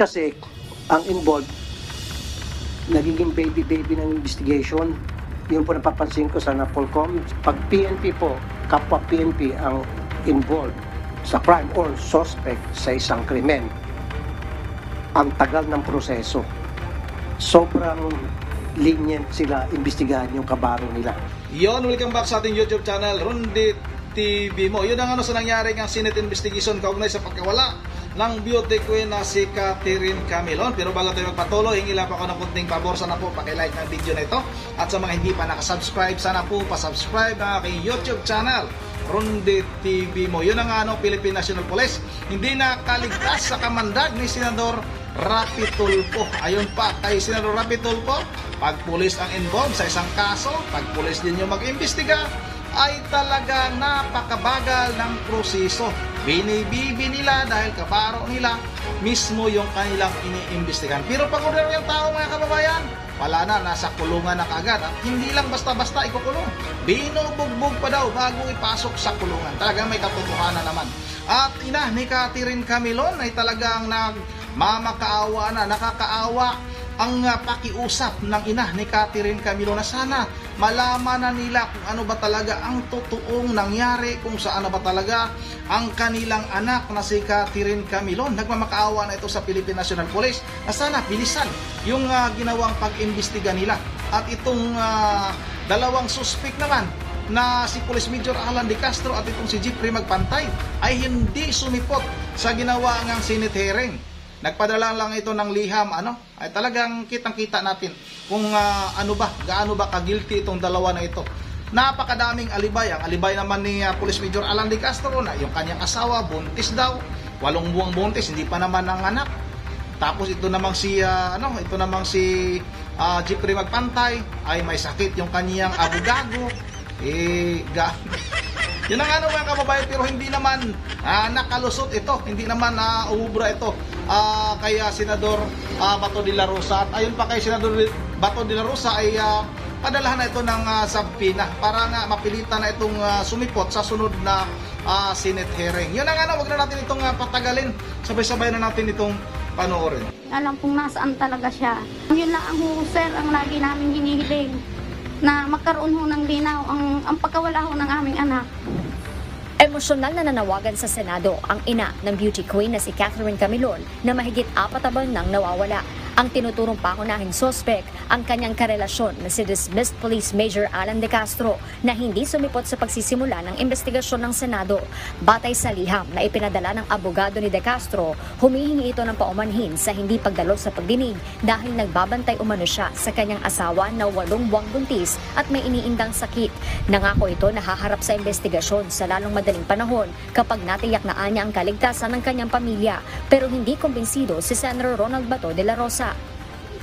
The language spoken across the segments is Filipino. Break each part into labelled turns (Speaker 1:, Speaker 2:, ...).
Speaker 1: kasi ang involved, nagiging baby ng investigation. Yun po napapansin ko sa NAPOLCOM. Pag PNP po, kapwa PNP ang involved sa crime or suspect sa isang krimen, ang tagal ng proseso. Sobrang lenient sila imbestigahan yung kabaro nila.
Speaker 2: Yon, welcome back sa ating YouTube channel, Ronde TV mo. Yun ang sa nangyari ng Senate investigation kaugnay sa pagkawala ng beauty queen na si Catherine Camilon. Pero bago tayo magpatuloy, hingi lang po ako ng kunting pabor. Sana po pakilike ng video na ito. At sa mga hindi pa nakasubscribe, sana po pasubscribe ng aking YouTube channel, Ronde TV mo. Yun ang Philippine National Police hindi nakaligtas sa kamandag ni Senador Rapi Tulfo. Ayun pa, kay Senador Rapi Tulfo, pag pulis ang involved sa isang kaso, pag pulis din yung mag-imbestiga, ay talagang napakabagal ng proseso. Binibibi nila dahil kabaro nila mismo yung kanilang iniimbestigahan. Pero pag ordinaryong tao, mga kababayan, wala na, nasa kulungan na kaagad. At hindi lang basta-basta ikukulong. Binubugbog pa daw bago ipasok sa kulungan. Talagang may katotohanan naman. At ina ni Catherine Camilon ay talagang nagmamakaawa na, nakakaawa ang pakiusap ng ina ni Catherine Camilon na sana malaman na nila kung ano ba talaga ang totoong nangyari, kung saan ba talaga ang kanilang anak na si Catherine Camilon. Nagmamakaawa na ito sa Philippine National Police na sana bilisan yung ginawang pag-imbestiga nila. At itong dalawang suspect naman na si Police Major Alan De Castro at itong si Jeffrey Magpantay ay hindi sumipot sa ginawa ng Senate hearing. Nagpadala lang ito ng liham, ay talagang kitang-kita natin kung gaano ba ka-guilty itong dalawa na ito. Napakadaming alibay. Ang alibay naman ni Police Major Alan De Castro na yung kanyang asawa, buntis daw, 8 buwang buntis, hindi pa naman ang anak. Tapos ito namang si Jeffrey Magpantay ay may sakit yung kanyang abogado. Yun ang mga kababayan, pero hindi naman nakalusot ito, hindi naman umubra ito kay Senador Bato de la Rosa. At ayon pa kay Senador Bato de la Rosa ay padalahan na ito ng subpoena para nga mapilitan na itong sumipot sa sunod na Senate hearing. Yun ang wag na natin itong patagalin, sabay-sabay na natin itong panoorin.
Speaker 3: Alam kung nasaan talaga siya. Yun lang sir, ang lagi namin hinihiling, na magkaroon ho ng linaw ang pagkawala ho ng aming anak.
Speaker 4: Emosyonal na nanawagan sa Senado ang ina ng beauty queen na si Catherine Camilon na mahigit 4 taon nang nawawala. Ang tinuturong pangunahing sospek ang kanyang karelasyon na si dismissed Police Major Alan De Castro na hindi sumipot sa pagsisimula ng investigasyon ng Senado. Batay sa liham na ipinadala ng abogado ni De Castro, humihingi ito ng paumanhin sa hindi pagdalo sa pagdinig dahil nagbabantay umano siya sa kanyang asawa na 8 buwang buntis at may iniindang sakit. Nangako ito na haharap sa investigasyon sa lalong madaling panahon kapag natiyak na anya ang kaligtasan ng kanyang pamilya, pero hindi kumbinsido si Senator Ronald Bato de la Rosa.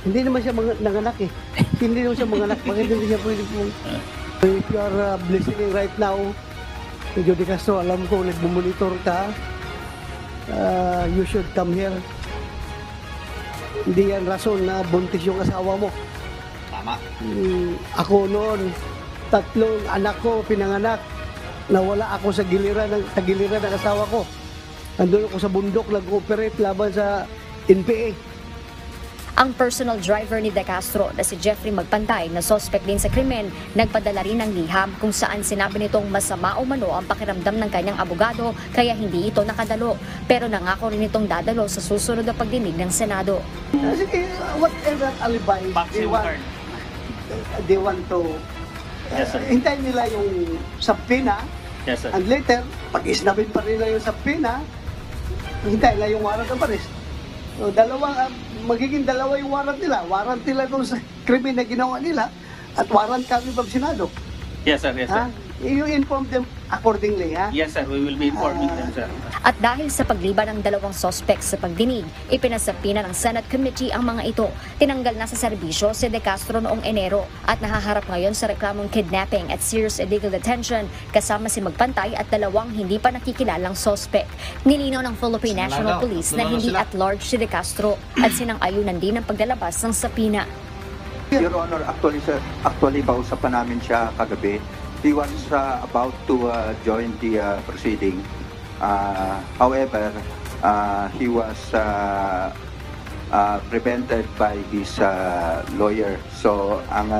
Speaker 5: Hindi naman siya nanganak eh. Hindi naman siya manganak. Bakit hindi siya pwede po? If you are listening right now, Medyo De Castro, alam ko nagmumonitor ka. You should come here. Hindi yan rason na buntis yung asawa mo.
Speaker 2: Tama.
Speaker 5: Ako noon, 3 anak ko pinanganak. Nawala ako sa giliran ng asawa ko. Andun ako sa bundok, nag-ooperate laban sa NPA.
Speaker 4: Ang personal driver ni De Castro na si Jeffrey Magpantay na suspect din sa krimen, nagpadala rin ng liham kung saan sinabi nitong masama umano ang pakiramdam ng kanyang abogado kaya hindi ito nakadalo. Pero nangako rin itong dadalo sa susunod na pagdinig ng Senado.
Speaker 5: Sige, whatever alibi they want to hintayin nila yung subpoena.
Speaker 6: Yes, sir.
Speaker 5: And later, pag isnabin pa nila yung subpoena, hintayin nila yung warrant of arrest. So, magiging dalawa yung warrant nila. Warrant nila kung sa krimen na ginawa nila at warrant kami pag Senado.
Speaker 6: Yes, sir. Yes, sir.
Speaker 5: You inform them accordingly, ha?
Speaker 6: Yes, sir. We will be informing them, sir.
Speaker 4: At dahil sa pagliban ng 2 suspects sa pagdinig, ipinasapina ng Senate Committee ang mga ito. Tinanggal na sa serbisyo si De Castro noong Enero at nahaharap ngayon sa reklamong kidnapping at serious illegal detention kasama si Magpantay at 2 hindi pa nakikilalang suspect. Nilinaw ng Philippine National Police na hindi at large si De Castro at sinang-ayunan din ang paglalabas ng sapina.
Speaker 7: Your Honor, actually pausapan namin siya kagabi. He was about to join the proceeding. However, he was prevented by his lawyer. So ang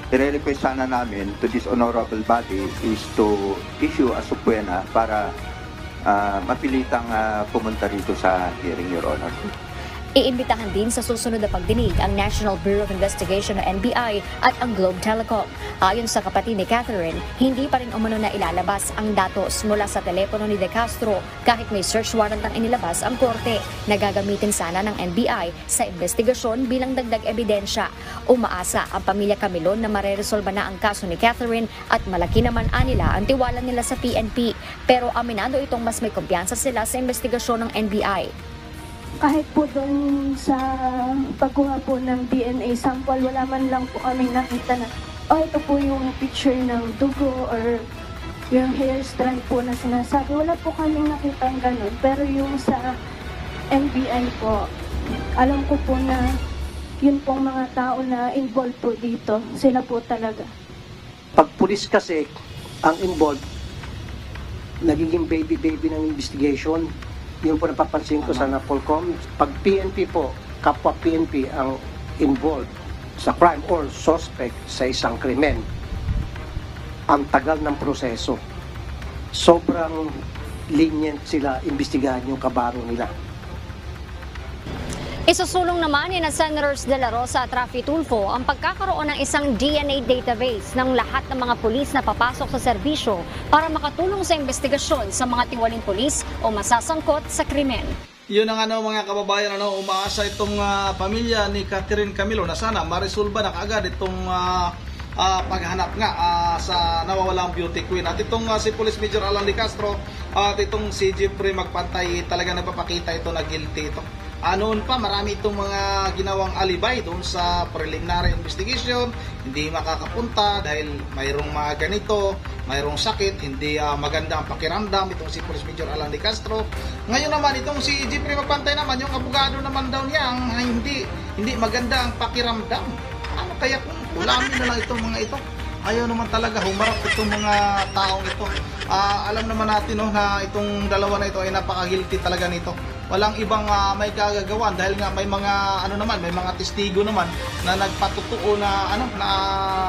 Speaker 7: i-request sana namin to this honorable body is to issue a subpoena para mapilitang pumunta rito sa hearing, Your Honor.
Speaker 4: Iimbitahan din sa susunod na pagdinig ang National Bureau of Investigation o NBI at ang Globe Telecom. Ayon sa kapatid ni Catherine, hindi pa rin umano na ilalabas ang datos mula sa telepono ni De Castro kahit may search warrant ang inilabas ang korte na gagamitin sana ng NBI sa investigasyon bilang dagdag ebidensya. Umaasa ang pamilya Camilon na mareresolba na ang kaso ni Catherine at malaki naman anila ang tiwala nila sa PNP. Pero aminado itong mas may kumpiyansa sila sa investigasyon ng NBI.
Speaker 8: Kahit po doon sa pagkuha po ng DNA sample, wala man lang po kaming nakita na, ito po yung picture ng dugo or yung hair strand po na sinasabi. Wala po kaming nakita ng ganun. Pero yung sa NBI po, alam ko po na yun pong mga tao na involved po dito. Sila po talaga.
Speaker 1: Pag pulis kasi ang involved, nagiging baby ng investigation. Yun po napapansin ko sa NAPOLCOM. Pag PNP po, kapwa PNP ang involved sa crime or suspect sa isang krimen, ang tagal ng proseso. Sobrang lenient sila imbestigahan yung kabaro nila.
Speaker 4: Isusulong naman ni Senators De La Rosa at Raffy Tulfo ang pagkakaroon ng isang DNA database ng lahat ng mga pulis na papasok sa serbisyo para makatulong sa investigasyon sa mga tiwaling pulis o masasangkot sa krimen.
Speaker 2: Yun ang mga kababayan, umaasa itong pamilya ni Catherine Camilon na sana maresolba na kaagad itong paghanap nga sa nawawalang beauty queen. At itong si Police Major Alan De Castro at itong si Jeffrey Magpantay talaga nagpapakita ito na guilty ito. Noon pa, marami itong mga ginawang alibay doon sa preliminary investigation. Hindi makakapunta dahil mayroong mga ganito, mayroong sakit, hindi maganda ang pakiramdam itong si Police Major Alan De Castro. Ngayon naman, itong si Jeffrey Magpantay naman, yung abogado naman daw niya, ang hindi maganda ang pakiramdam. Ano kaya kung ulamin na lang itong mga ito? Ayaw naman talaga humarap itong mga taong ito. Alam naman natin na itong dalawa na ito ay napaka-guilty talaga nito. Walang ibang may kagagawan dahil nga may mga may mga testigo naman na nagpatutuo na na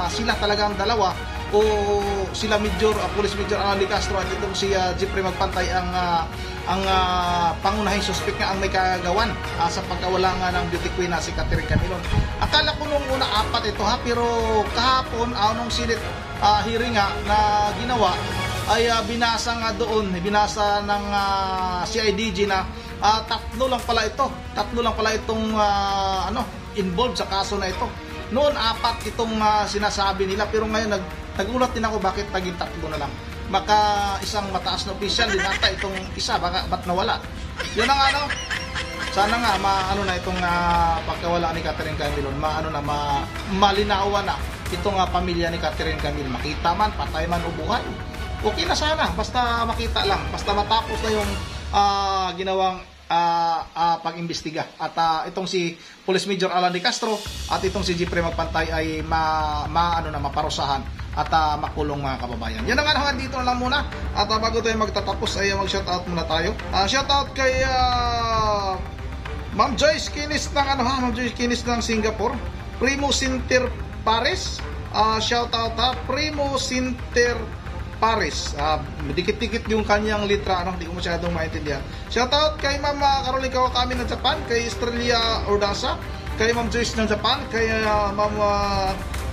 Speaker 2: sila talagang dalawa o sila Police Major Alan De Castro at itong si Jeffrey Magpantay ang pangunahing suspect nga ang may kagagawan sa pagkawala nga ng beauty queen na si Catherine Camilon. Akala ko nung una 4 ito pero kahapon nung Senate hearing nga na ginawa ay binasa nga doon, binasa ng CIDG na tatlo lang pala itong involved sa kaso na ito. Noon 4 itong sinasabi nila pero ngayon nagulat din ako bakit naging 3 na lang. Baka isang mataas na opisyal din ata itong isa, ba't nawala? Yun ang sana nga na itong pagkawala ni Catherine Camilon, malinawan na itong pamilya ni Catherine Camilon. Makita man, patay man o buhay. Okay na sana, basta makita lang, basta matapos na yung ginawang pag-imbestiga. At itong si Police Major Alan De Castro at itong si Jeffrey Magpantay ay maparusahan at makulong mga kababayan. Yan ang hanggang dito na lang muna. At bago tayo magtatapos ay mag-shoutout muna tayo. Shoutout kay Ma'am Joyce Kinis ng Ma'am Joyce Kinis ng Singapore. Primo Sinter Paris. Shoutout Primo Sinter Paris. Dikit-dikit yung kanyang litra, hindi ko masyadong maintindihan. Shoutout kay Ma'am Caroline Kawakami ng Japan, kay Estrella Ordasa, kay Ma'am Joyce ng Japan, kay Ma'am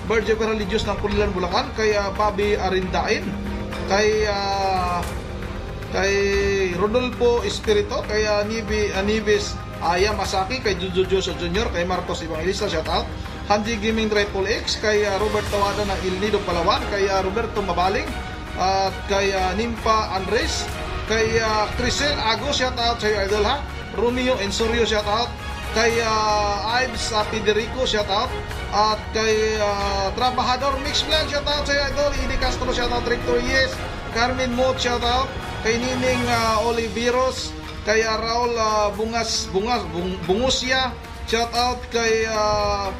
Speaker 2: Virgil Religious ng Pulilan, Bulacan, kay Bobby Arindain, kay Rodolfo Espirito, kay Anibis Yamasaki, kay Juju Joso Jr., kay Marcos Evangelista, shoutout. Hanji Gaming Triple X, kay Robert Tawada ng Il Nido, Palawan, kay Roberto Mabaling, at kay Nimpa Andres, kay Crisel Ago, shoutout sa iyo idol ha. Romeo Ensorio, shoutout. Kay Ives Federico, shoutout. At kay Trabajador Mix Vlog, shoutout sa iyo idol. Idi Castro, shoutout. Rector Yes, Carmen Mot, shoutout. Kay Nining Oliveros, kay Raul Bungusya, shoutout. Kay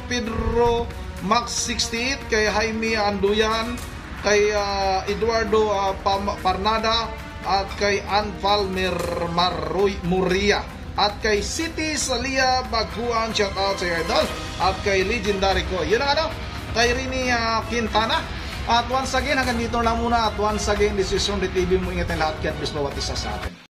Speaker 2: Pedro Max 68, kay Jaime Anduyan, kay Eduardo Parnada, at kay Ann Palmer Muria. at kay City Salia Baguan, shout out sa iyo idol, at kay Legendary ko. Yun ang kay Rini Quintana. At once again, hanggang dito lang muna. At once again, this is Ronde TV mo. Ingat ang lahat. God bless bawat isa sa atin.